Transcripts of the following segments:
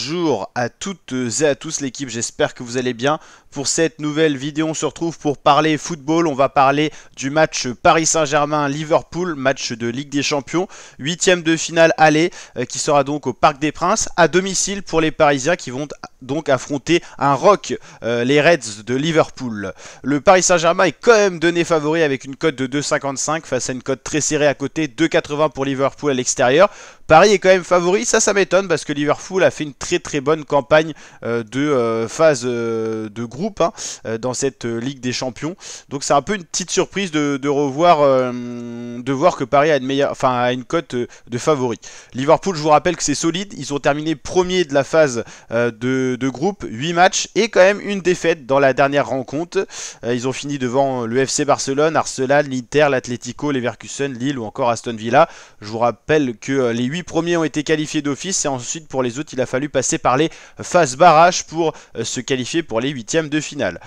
Bonjour à toutes et à tous l'équipe, j'espère que vous allez bien. Pour cette nouvelle vidéo, on se retrouve pour parler football. On va parler du match Paris Saint-Germain-Liverpool, match de Ligue des Champions, huitième de finale aller, qui sera donc au Parc des Princes, à domicile pour les Parisiens qui vont donc affronter un ROC, les Reds de Liverpool. Le Paris Saint-Germain est quand même donné favori avec une cote de 2,55 face à une cote très serrée à côté, 2,80 pour Liverpool à l'extérieur. Paris est quand même favori, ça m'étonne parce que Liverpool a fait une très bonne campagne de phase de groupe dans cette Ligue des Champions. Donc c'est un peu une petite surprise de revoir, de voir que Paris a une cote de favori. Liverpool, je vous rappelle que c'est solide, ils ont terminé premier de la phase de groupe, 8 matchs et quand même une défaite dans la dernière rencontre. Ils ont fini devant le FC Barcelone, Arsenal, l'Inter, l'Atlético, Leverkusen, Lille ou encore Aston Villa. Je vous rappelle que les 8 premiers ont été qualifiés d'office et ensuite pour les autres il a fallu passer par les phases barrages pour se qualifier pour les huitièmes de finale.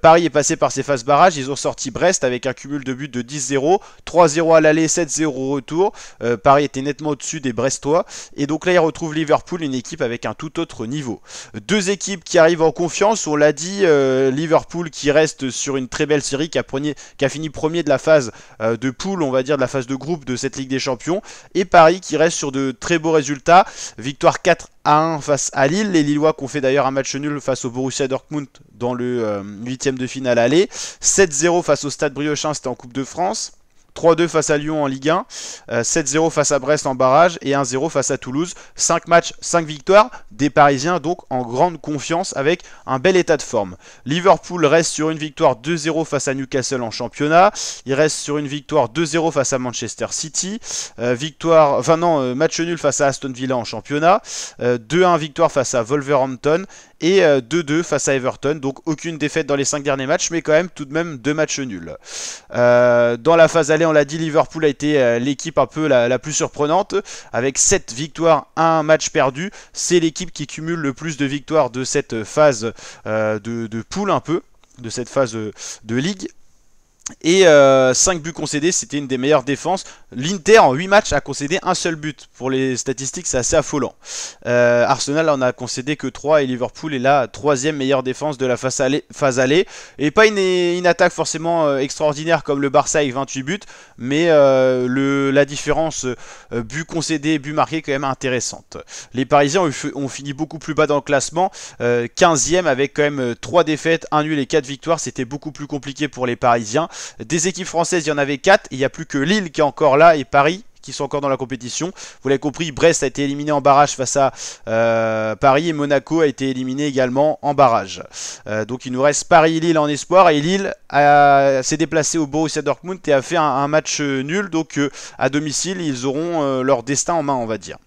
Paris est passé par ces phases barrages, ils ont sorti Brest avec un cumul de buts de 10-0, 3-0 à l'aller, 7-0 au retour. Paris était nettement au-dessus des Brestois et donc là ils retrouvent Liverpool, une équipe avec un tout autre niveau. Deux équipes qui arrivent en confiance, on l'a dit, Liverpool qui reste sur une très belle série, qui a fini premier de la phase de poule, on va dire de la phase de groupe de cette Ligue des Champions, et Paris qui reste sur de très beaux résultats, victoire 4-1 face à Lille, les Lillois qui ont fait d'ailleurs un match nul face au Borussia Dortmund dans le huitième de finale aller, 7-0 face au Stade Briochin, c'était en Coupe de France, 3-2 face à Lyon en Ligue 1, 7-0 face à Brest en barrage et 1-0 face à Toulouse. 5 matchs, 5 victoires, des Parisiens donc en grande confiance avec un bel état de forme. Liverpool reste sur une victoire 2-0 face à Newcastle en championnat, il reste sur une victoire 2-0 face à Manchester City, match nul face à Aston Villa en championnat, 2-1 victoire face à Wolverhampton et 2-2 face à Everton, donc aucune défaite dans les 5 derniers matchs, mais quand même tout de même 2 matchs nuls. Dans la phase aller, on l'a dit, Liverpool a été l'équipe un peu la plus surprenante, avec 7 victoires, 1 match perdu. C'est l'équipe qui cumule le plus de victoires de cette phase de poule un peu, de cette phase de ligue. Et 5 buts concédés, c'était une des meilleures défenses. L'Inter en 8 matchs a concédé un seul but. Pour les statistiques, c'est assez affolant. Arsenal en a concédé que 3 et Liverpool est la 3e meilleure défense de la phase aller. Et pas une attaque forcément extraordinaire comme le Barça avec 28 buts, mais la différence but concédé, but marqué est quand même intéressante. Les Parisiens ont fini beaucoup plus bas dans le classement, 15e avec quand même 3 défaites, 1 nul et 4 victoires. C'était beaucoup plus compliqué pour les Parisiens. Des équipes françaises, il y en avait 4. Il n'y a plus que Lille qui est encore là et Paris qui sont encore dans la compétition. Vous l'avez compris, Brest a été éliminé en barrage face à Paris et Monaco a été éliminé également en barrage. Donc il nous reste Paris et Lille en espoir et Lille s'est déplacé au Borussia Dortmund et a fait un match nul. Donc à domicile, ils auront leur destin en main, on va dire.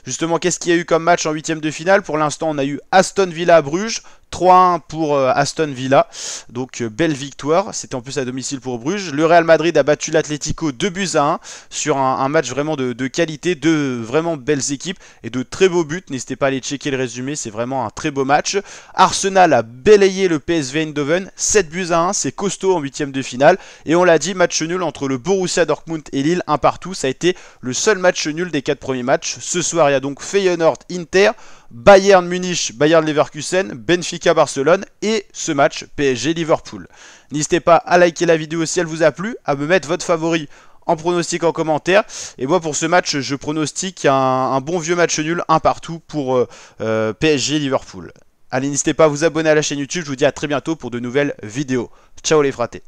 Justement, qu'est-ce qu'il y a eu comme match en huitième de finale? Pour l'instant, on a eu Aston Villa à Bruges, 3-1 pour Aston Villa, donc belle victoire, c'était en plus à domicile pour Bruges. Le Real Madrid a battu l'Atlético 2-1 sur un match vraiment de qualité, de vraiment belles équipes et de très beaux buts. N'hésitez pas à aller checker le résumé, c'est vraiment un très beau match. Arsenal a balayé le PSV Eindhoven, 7-1, c'est costaud en huitième de finale. Et on l'a dit, match nul entre le Borussia Dortmund et Lille, un partout, ça a été le seul match nul des 4 premiers matchs. Ce soir, il y a donc Feyenoord Inter, Bayern Munich, Bayern Leverkusen, Benfica Barcelone et ce match PSG Liverpool. N'hésitez pas à liker la vidéo si elle vous a plu, à me mettre votre favori en pronostic en commentaire. Et moi pour ce match, je pronostique un bon vieux match nul, un partout pour PSG Liverpool. Allez, n'hésitez pas à vous abonner à la chaîne YouTube, je vous dis à très bientôt pour de nouvelles vidéos. Ciao les fratés.